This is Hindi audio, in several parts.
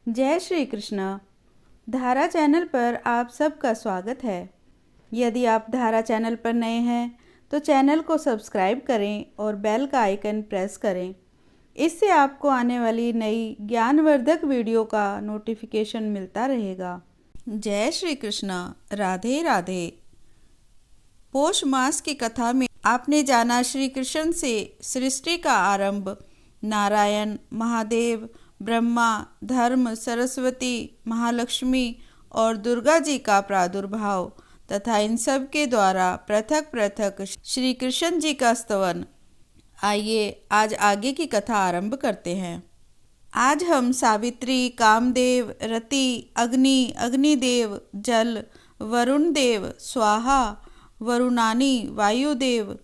जय श्री कृष्ण। धारा चैनल पर आप सबका स्वागत है। यदि आप धारा चैनल पर नए हैं तो चैनल को सब्सक्राइब करें और बेल का आइकन प्रेस करें। इससे आपको आने वाली नई ज्ञानवर्धक वीडियो का नोटिफिकेशन मिलता रहेगा। जय श्री कृष्ण। राधे राधे। पौष मास की कथा में आपने जाना श्री कृष्ण से सृष्टि का आरंभ, नारायण, महादेव, ब्रह्मा, धर्म, सरस्वती, महालक्ष्मी और दुर्गा जी का प्रादुर्भाव तथा इन सब के द्वारा पृथक पृथक श्री कृष्ण जी का स्तवन। आइए आज आगे की कथा आरंभ करते हैं। आज हम सावित्री, कामदेव, रति, अग्नि, अग्निदेव, जल, वरुण देव, स्वाहा, वरुणानी, वायुदेव,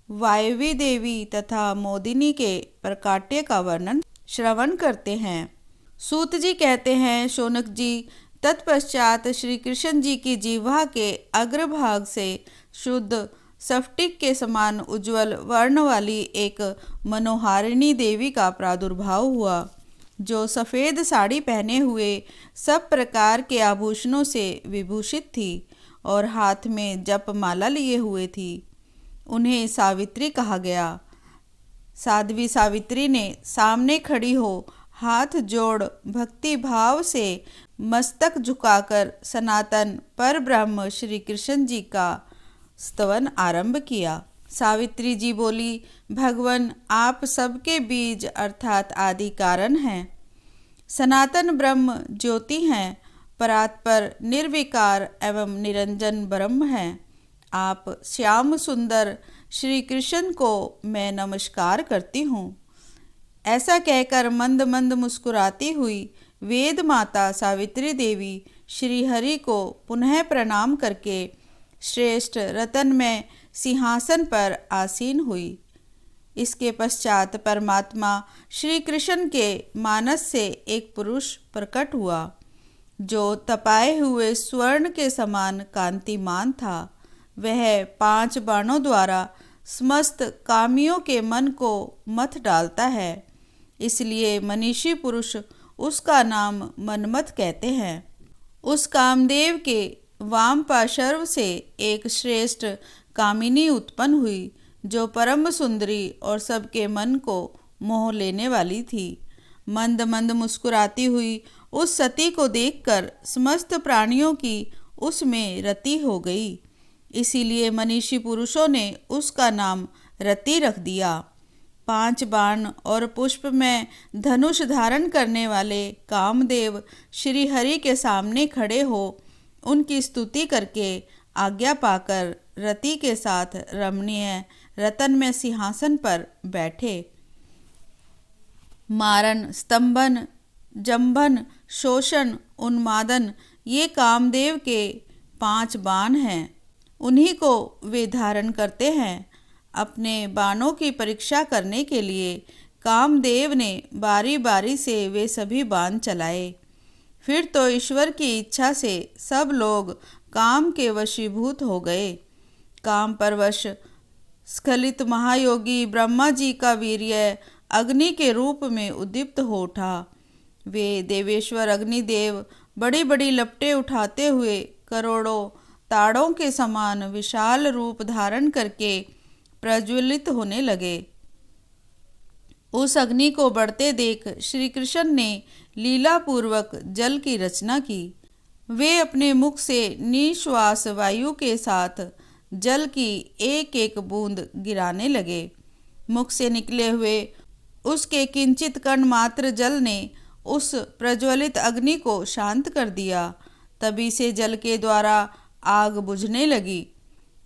वायवी देवी तथा मोदिनी के प्रकाट्य का वर्णन श्रवण करते हैं। सूत जी कहते हैं, शौनक जी, तत्पश्चात श्री कृष्ण जी की जिह्वा के अग्रभाग से शुद्ध स्फटिक के समान उज्जवल वर्ण वाली एक मनोहारिणी देवी का प्रादुर्भाव हुआ, जो सफ़ेद साड़ी पहने हुए सब प्रकार के आभूषणों से विभूषित थी और हाथ में जप माला लिए हुए थी। उन्हें सावित्री कहा गया। साध्वी सावित्री ने सामने खड़ी हो हाथ जोड़ भक्ति भाव से मस्तक झुकाकर सनातन पर ब्रह्म श्री कृष्ण जी का स्तवन आरंभ किया। सावित्री जी बोली, भगवन, आप सबके बीज अर्थात आदि कारण हैं। सनातन ब्रह्म ज्योति हैं, परात्पर निर्विकार एवं निरंजन ब्रह्म हैं। आप श्याम सुंदर श्री कृष्ण को मैं नमस्कार करती हूँ। ऐसा कहकर मंद मंद मुस्कुराती हुई वेद माता सावित्री देवी श्री हरि को पुनः प्रणाम करके श्रेष्ठ रतनमय सिंहासन पर आसीन हुई। इसके पश्चात परमात्मा श्री कृष्ण के मानस से एक पुरुष प्रकट हुआ, जो तपाए हुए स्वर्ण के समान कांतिमान था। वह 5 बाणों द्वारा समस्त कामियों के मन को मथ डालता है, इसलिए मनीषी पुरुष उसका नाम मनमथ कहते हैं। उस कामदेव के वाम पार्श्व से एक श्रेष्ठ कामिनी उत्पन्न हुई, जो परम सुंदरी और सबके मन को मोह लेने वाली थी। मंद मंद मुस्कुराती हुई उस सती को देखकर समस्त प्राणियों की उसमें रति हो गई, इसीलिए मनीषी पुरुषों ने उसका नाम रति रख दिया। 5 बाण और पुष्प में धनुष धारण करने वाले कामदेव श्री हरि के सामने खड़े हो उनकी स्तुति करके आज्ञा पाकर रति के साथ रमणीय रतन में सिंहासन पर बैठे। मारण, स्तंभन, जंभन, शोषण, उन्मादन ये कामदेव के 5 बाण हैं। उन्हीं को वे धारण करते हैं। अपने बाणों की परीक्षा करने के लिए कामदेव ने बारी बारी से वे सभी बाण चलाए। फिर तो ईश्वर की इच्छा से सब लोग काम के वशीभूत हो गए। काम परवश स्खलित महायोगी ब्रह्मा जी का वीर्य अग्नि के रूप में उद्दीप्त हो उठा। वे देवेश्वर अग्निदेव बड़ी बड़ी लपटें उठाते हुए करोड़ों ताड़ों के समान विशाल रूप धारण करके प्रज्वलित होने लगे। उस अग्नि को बढ़ते देख श्री कृष्ण ने लीला पूर्वक जल की रचना की। वे अपने मुख से निश्वास वायु के साथ जल की एक एक बूंद गिराने लगे। मुख से निकले हुए उसके किंचित कण मात्र जल ने उस प्रज्वलित अग्नि को शांत कर दिया। तभी से जल के द्वारा आग बुझने लगी।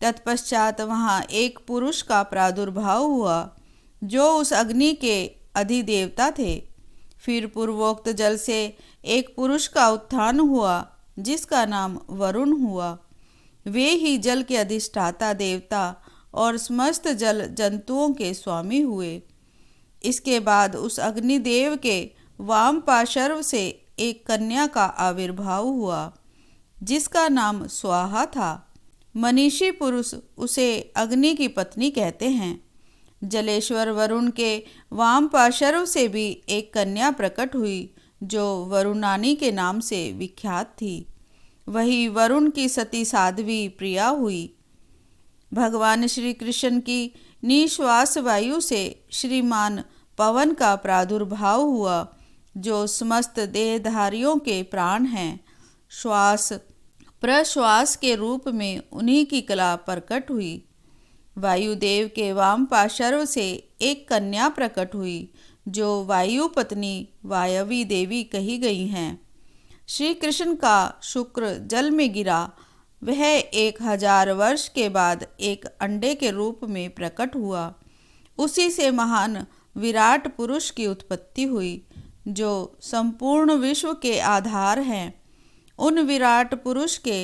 तत्पश्चात वहाँ एक पुरुष का प्रादुर्भाव हुआ, जो उस अग्नि के अधिदेवता थे। फिर पूर्वोक्त जल से एक पुरुष का उत्थान हुआ, जिसका नाम वरुण हुआ। वे ही जल के अधिष्ठाता देवता और समस्त जल जंतुओं के स्वामी हुए। इसके बाद उस अग्निदेव के वाम पार्श्व से एक कन्या का आविर्भाव हुआ, जिसका नाम स्वाहा था। मनीषी पुरुष उसे अग्नि की पत्नी कहते हैं। जलेश्वर वरुण के वाम पार्श्व से भी एक कन्या प्रकट हुई, जो वरुणानी के नाम से विख्यात थी। वही वरुण की सती साध्वी प्रिया हुई। भगवान श्री कृष्ण की निश्वास वायु से श्रीमान पवन का प्रादुर्भाव हुआ, जो समस्त देहधारियों के प्राण हैं। श्वास प्रश्वास के रूप में उन्हीं की कला प्रकट हुई। वायुदेव के वाम पार्श्व से एक कन्या प्रकट हुई, जो वायु पत्नी वायवी देवी कही गई हैं। श्री कृष्ण का शुक्र जल में गिरा। वह 1000 वर्ष के बाद एक अंडे के रूप में प्रकट हुआ। उसी से महान विराट पुरुष की उत्पत्ति हुई, जो संपूर्ण विश्व के आधार हैं। उन विराट पुरुष के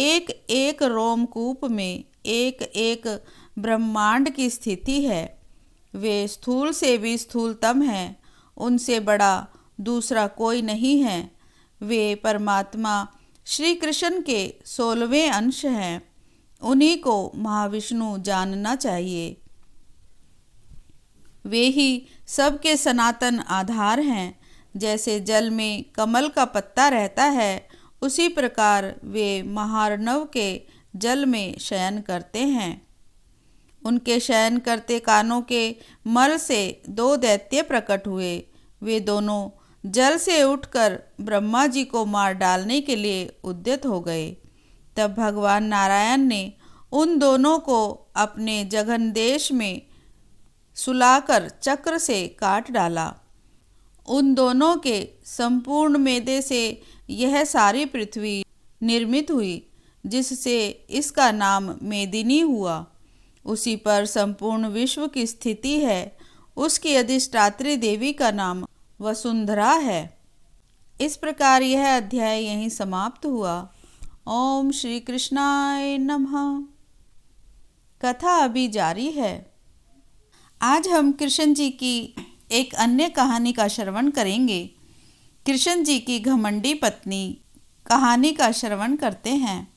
एक एक रोमकूप में एक एक ब्रह्मांड की स्थिति है। वे स्थूल से भी स्थूलतम हैं। उनसे बड़ा दूसरा कोई नहीं है। वे परमात्मा श्री कृष्ण के 16वें अंश हैं। उन्हीं को महाविष्णु जानना चाहिए। वे ही सबके सनातन आधार हैं। जैसे जल में कमल का पत्ता रहता है, उसी प्रकार वे महार्णव के जल में शयन करते हैं। उनके शयन करते कानों के मल से 2 दैत्य प्रकट हुए। वे दोनों जल से उठकर ब्रह्मा जी को मार डालने के लिए उद्यत हो गए। तब भगवान नारायण ने उन दोनों को अपने जघन देश में सुलाकर चक्र से काट डाला। उन दोनों के संपूर्ण मेदे से यह सारी पृथ्वी निर्मित हुई, जिससे इसका नाम मेदिनी हुआ। उसी पर संपूर्ण विश्व की स्थिति है। उसकी अधिष्ठात्री देवी का नाम वसुंधरा है। इस प्रकार यह अध्याय यहीं समाप्त हुआ। ओम श्री कृष्णाय नमः। कथा अभी जारी है। आज हम कृष्ण जी की एक अन्य कहानी का श्रवण करेंगे। कृष्ण जी की घमंडी पत्नी कहानी का श्रवण करते हैं।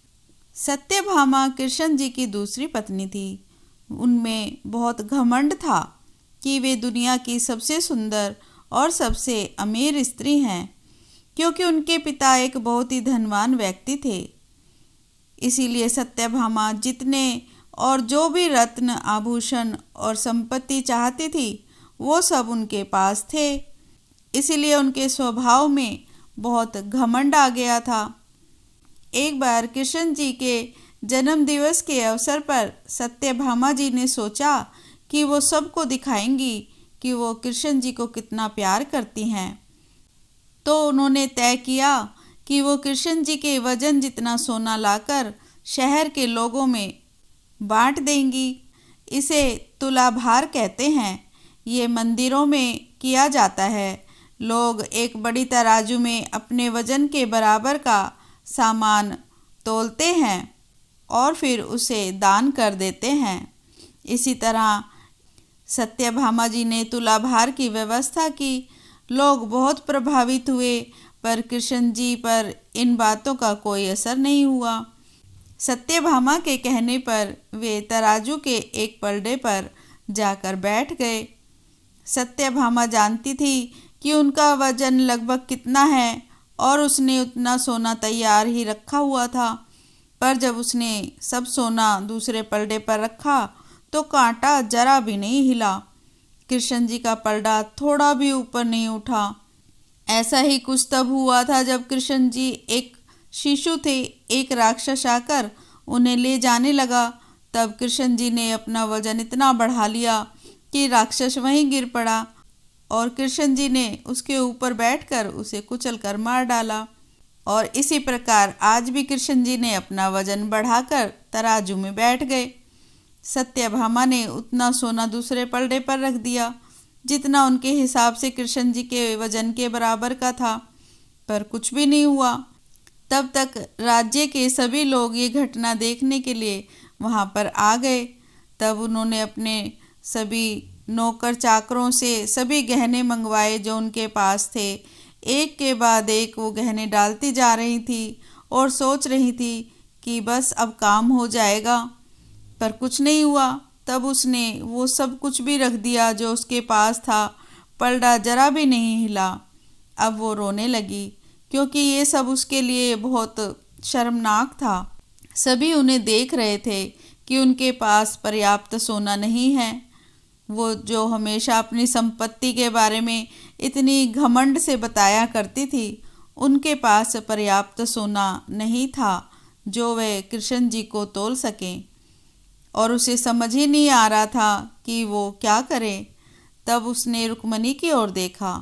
सत्यभामा कृष्ण जी की दूसरी पत्नी थी। उनमें बहुत घमंड था कि वे दुनिया की सबसे सुंदर और सबसे अमीर स्त्री हैं, क्योंकि उनके पिता एक बहुत ही धनवान व्यक्ति थे। इसीलिए सत्यभामा जितने और जो भी रत्न आभूषण और संपत्ति चाहती थी, वो सब उनके पास थे। इसीलिए उनके स्वभाव में बहुत घमंड आ गया था। एक बार कृष्ण जी के जन्म दिवस के अवसर पर सत्यभामा जी ने सोचा कि वो सबको दिखाएंगी कि वो कृष्ण जी को कितना प्यार करती हैं। तो उन्होंने तय किया कि वो कृष्ण जी के वजन जितना सोना लाकर शहर के लोगों में बांट देंगी। इसे तुलाभार कहते हैं। ये मंदिरों में किया जाता है। लोग एक बड़ी तराजू में अपने वजन के बराबर का सामान तोलते हैं और फिर उसे दान कर देते हैं। इसी तरह सत्यभामा जी ने तुलाभार की व्यवस्था की। लोग बहुत प्रभावित हुए, पर कृष्ण जी पर इन बातों का कोई असर नहीं हुआ। सत्यभामा के कहने पर वे तराजू के एक पलड़े पर जाकर बैठ गए। सत्यभामा जानती थी कि उनका वजन लगभग कितना है और उसने उतना सोना तैयार ही रखा हुआ था। पर जब उसने सब सोना दूसरे पलड़े पर रखा तो कांटा जरा भी नहीं हिला। कृष्ण जी का पलड़ा थोड़ा भी ऊपर नहीं उठा। ऐसा ही कुछ तब हुआ था जब कृष्ण जी एक शिशु थे। एक राक्षस आकर उन्हें ले जाने लगा। तब कृष्ण जी ने अपना वजन इतना बढ़ा लिया कि राक्षस वहीं गिर पड़ा और कृष्ण जी ने उसके ऊपर बैठकर उसे कुचलकर मार डाला। और इसी प्रकार आज भी कृष्ण जी ने अपना वजन बढ़ाकर तराजू में बैठ गए। सत्यभामा ने उतना सोना दूसरे पलड़े पर रख दिया जितना उनके हिसाब से कृष्ण जी के वजन के बराबर का था, पर कुछ भी नहीं हुआ। तब तक राज्य के सभी लोग ये घटना देखने के लिए वहाँ पर आ गए। तब उन्होंने अपने सभी नौकर चाकरों से सभी गहने मंगवाए जो उनके पास थे। एक के बाद एक वो गहने डालती जा रही थी और सोच रही थी कि बस अब काम हो जाएगा, पर कुछ नहीं हुआ। तब उसने वो सब कुछ भी रख दिया जो उसके पास था। पलड़ा जरा भी नहीं हिला। अब वो रोने लगी क्योंकि ये सब उसके लिए बहुत शर्मनाक था। सभी उन्हें देख रहे थे कि उनके पास पर्याप्त सोना नहीं है। वो जो हमेशा अपनी संपत्ति के बारे में इतनी घमंड से बताया करती थी, उनके पास पर्याप्त सोना नहीं था जो वे कृष्ण जी को तोल सकें, और उसे समझ ही नहीं आ रहा था कि वो क्या करे। तब उसने रुक्मणी की ओर देखा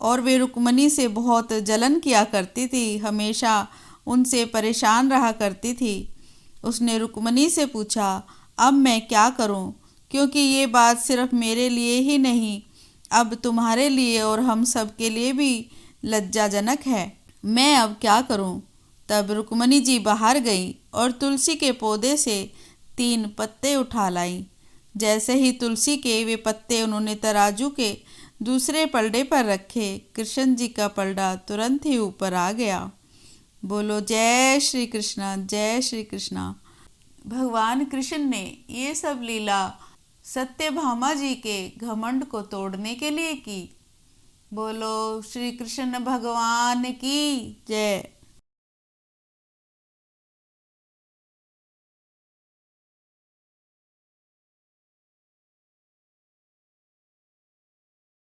और वे रुक्मणी से बहुत जलन किया करती थी, हमेशा उनसे परेशान रहा करती थी। उसने रुक्मणी से पूछा, अब मैं क्या करूं? क्योंकि ये बात सिर्फ मेरे लिए ही नहीं, अब तुम्हारे लिए और हम सब के लिए भी लज्जाजनक है। मैं अब क्या करूं? तब रुक्मणी जी बाहर गई और तुलसी के पौधे से 3 पत्ते उठा लाई। जैसे ही तुलसी के वे पत्ते उन्होंने तराजू के दूसरे पलड़े पर रखे, कृष्ण जी का पलड़ा तुरंत ही ऊपर आ गया। बोलो जय श्री कृष्णा, जय श्री कृष्णा। भगवान कृष्ण ने ये सब लीला सत्यभामा जी के घमंड को तोड़ने के लिए की। बोलो श्री कृष्ण भगवान की जय।